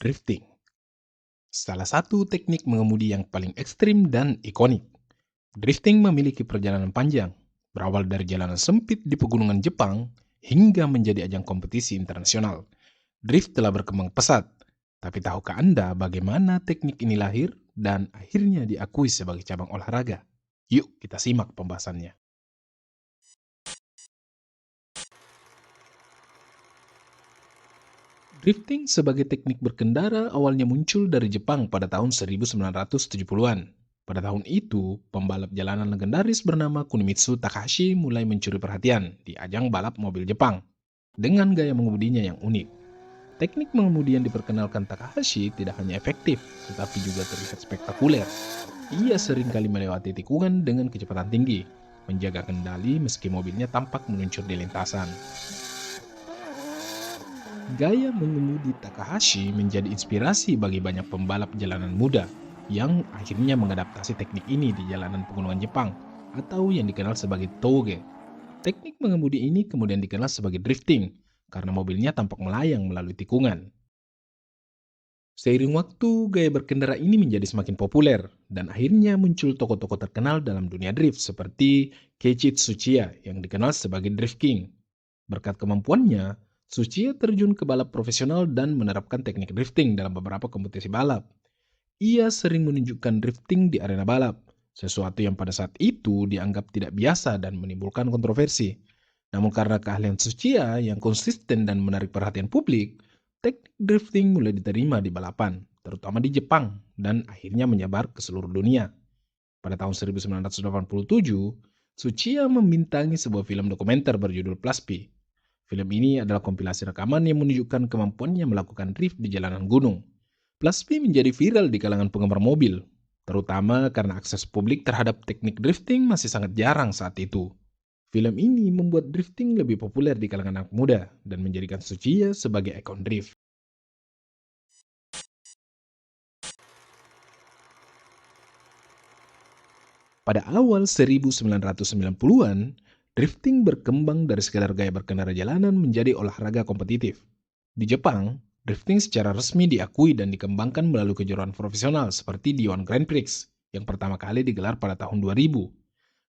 Drifting, salah satu teknik mengemudi yang paling ekstrim dan ikonik. Drifting memiliki perjalanan panjang, berawal dari jalanan sempit di pegunungan Jepang hingga menjadi ajang kompetisi internasional. Drift telah berkembang pesat, tapi tahukah Anda bagaimana teknik ini lahir dan akhirnya diakui sebagai cabang olahraga? Yuk kita simak pembahasannya. Drifting sebagai teknik berkendara awalnya muncul dari Jepang pada tahun 1970-an. Pada tahun itu, pembalap jalanan legendaris bernama Kunimitsu Takahashi mulai mencuri perhatian di ajang balap mobil Jepang dengan gaya mengemudinya yang unik. Teknik mengemudi yang diperkenalkan Takahashi tidak hanya efektif, tetapi juga terlihat spektakuler. Ia seringkali melewati tikungan dengan kecepatan tinggi, menjaga kendali meski mobilnya tampak meluncur di lintasan. Gaya mengemudi Takahashi menjadi inspirasi bagi banyak pembalap jalanan muda yang akhirnya mengadaptasi teknik ini di jalanan pegunungan Jepang atau yang dikenal sebagai touge. Teknik mengemudi ini kemudian dikenal sebagai drifting karena mobilnya tampak melayang melalui tikungan. Seiring waktu, gaya berkendara ini menjadi semakin populer dan akhirnya muncul tokoh-tokoh terkenal dalam dunia drift seperti Keiichi Tsuchiya yang dikenal sebagai Drift King. Berkat kemampuannya, Tsuchiya terjun ke balap profesional dan menerapkan teknik drifting dalam beberapa kompetisi balap. Ia sering menunjukkan drifting di arena balap, sesuatu yang pada saat itu dianggap tidak biasa dan menimbulkan kontroversi. Namun karena keahlian Tsuchiya yang konsisten dan menarik perhatian publik, teknik drifting mulai diterima di balapan, terutama di Jepang, dan akhirnya menyebar ke seluruh dunia. Pada tahun 1987, Tsuchiya membintangi sebuah film dokumenter berjudul Plaspi. Film ini adalah kompilasi rekaman yang menunjukkan kemampuannya melakukan drift di jalanan gunung. Plaspi menjadi viral di kalangan penggemar mobil, terutama karena akses publik terhadap teknik drifting masih sangat jarang saat itu. Film ini membuat drifting lebih populer di kalangan anak muda dan menjadikan Tsuchiya sebagai ikon drift. Pada awal 1990-an, drifting berkembang dari sekadar gaya berkendara jalanan menjadi olahraga kompetitif. Di Jepang, drifting secara resmi diakui dan dikembangkan melalui kejuaraan profesional seperti Dion Grand Prix yang pertama kali digelar pada tahun 2000.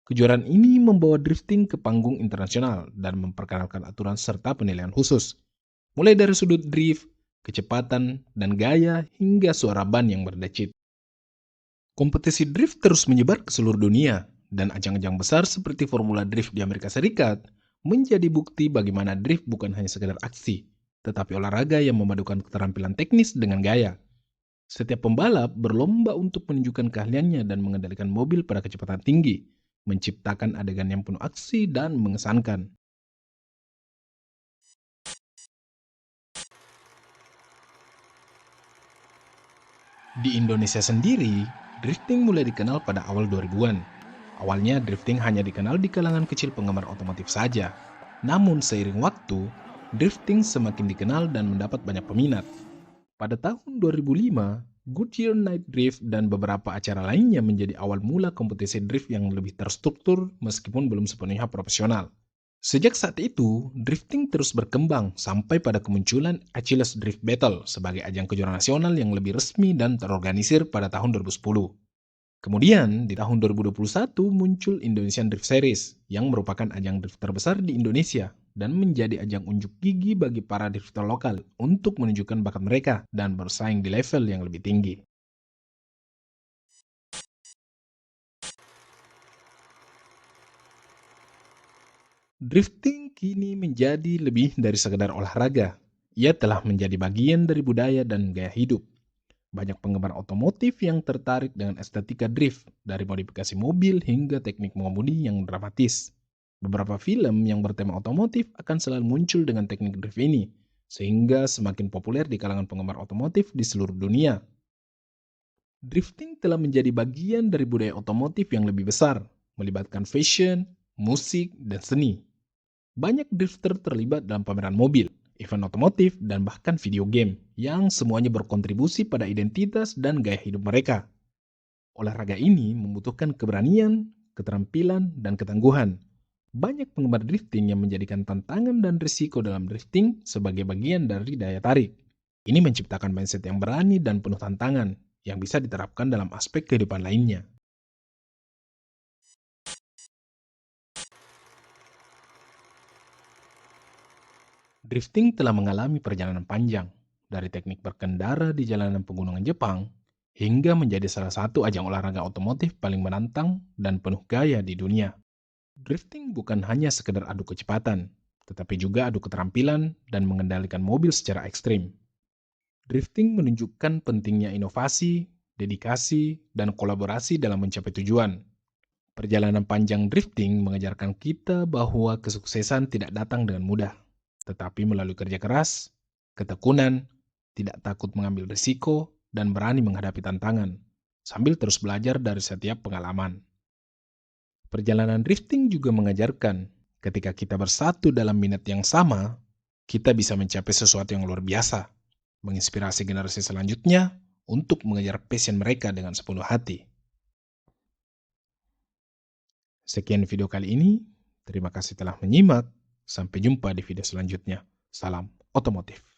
Kejuaraan ini membawa drifting ke panggung internasional dan memperkenalkan aturan serta penilaian khusus, mulai dari sudut drift, kecepatan, dan gaya hingga suara ban yang berdecit. Kompetisi drift terus menyebar ke seluruh dunia, dan ajang-ajang besar seperti Formula Drift di Amerika Serikat menjadi bukti bagaimana drift bukan hanya sekedar aksi, tetapi olahraga yang memadukan keterampilan teknis dengan gaya. Setiap pembalap berlomba untuk menunjukkan keahliannya dan mengendalikan mobil pada kecepatan tinggi, menciptakan adegan yang penuh aksi dan mengesankan. Di Indonesia sendiri, drifting mulai dikenal pada awal 2000-an. Awalnya drifting hanya dikenal di kalangan kecil penggemar otomotif saja. Namun seiring waktu, drifting semakin dikenal dan mendapat banyak peminat. Pada tahun 2005, Goodyear Night Drift dan beberapa acara lainnya menjadi awal mula kompetisi drift yang lebih terstruktur meskipun belum sepenuhnya profesional. Sejak saat itu, drifting terus berkembang sampai pada kemunculan Achilles Drift Battle sebagai ajang kejuaraan nasional yang lebih resmi dan terorganisir pada tahun 2010. Kemudian, di tahun 2021 muncul Indonesian Drift Series yang merupakan ajang drift terbesar di Indonesia dan menjadi ajang unjuk gigi bagi para drifter lokal untuk menunjukkan bakat mereka dan bersaing di level yang lebih tinggi. Drifting kini menjadi lebih dari sekedar olahraga. Ia telah menjadi bagian dari budaya dan gaya hidup. Banyak penggemar otomotif yang tertarik dengan estetika drift, dari modifikasi mobil hingga teknik mengemudi yang dramatis. Beberapa film yang bertema otomotif akan selalu muncul dengan teknik drift ini, sehingga semakin populer di kalangan penggemar otomotif di seluruh dunia. Drifting telah menjadi bagian dari budaya otomotif yang lebih besar, melibatkan fashion, musik, dan seni. Banyak drifter terlibat dalam pameran mobil, event otomotif, dan bahkan video game yang semuanya berkontribusi pada identitas dan gaya hidup mereka. Olahraga ini membutuhkan keberanian, keterampilan, dan ketangguhan. Banyak penggemar drifting yang menjadikan tantangan dan risiko dalam drifting sebagai bagian dari daya tarik. Ini menciptakan mindset yang berani dan penuh tantangan yang bisa diterapkan dalam aspek kehidupan lainnya. Drifting telah mengalami perjalanan panjang, dari teknik berkendara di jalanan pegunungan Jepang hingga menjadi salah satu ajang olahraga otomotif paling menantang dan penuh gaya di dunia. Drifting bukan hanya sekedar adu kecepatan, tetapi juga adu keterampilan dan mengendalikan mobil secara ekstrim. Drifting menunjukkan pentingnya inovasi, dedikasi, dan kolaborasi dalam mencapai tujuan. Perjalanan panjang drifting mengajarkan kita bahwa kesuksesan tidak datang dengan mudah, tetapi melalui kerja keras, ketekunan, tidak takut mengambil risiko, dan berani menghadapi tantangan, sambil terus belajar dari setiap pengalaman. Perjalanan drifting juga mengajarkan, ketika kita bersatu dalam minat yang sama, kita bisa mencapai sesuatu yang luar biasa, menginspirasi generasi selanjutnya untuk mengejar passion mereka dengan sepenuh hati. Sekian video kali ini, terima kasih telah menyimak. Sampai jumpa di video selanjutnya. Salam otomotif.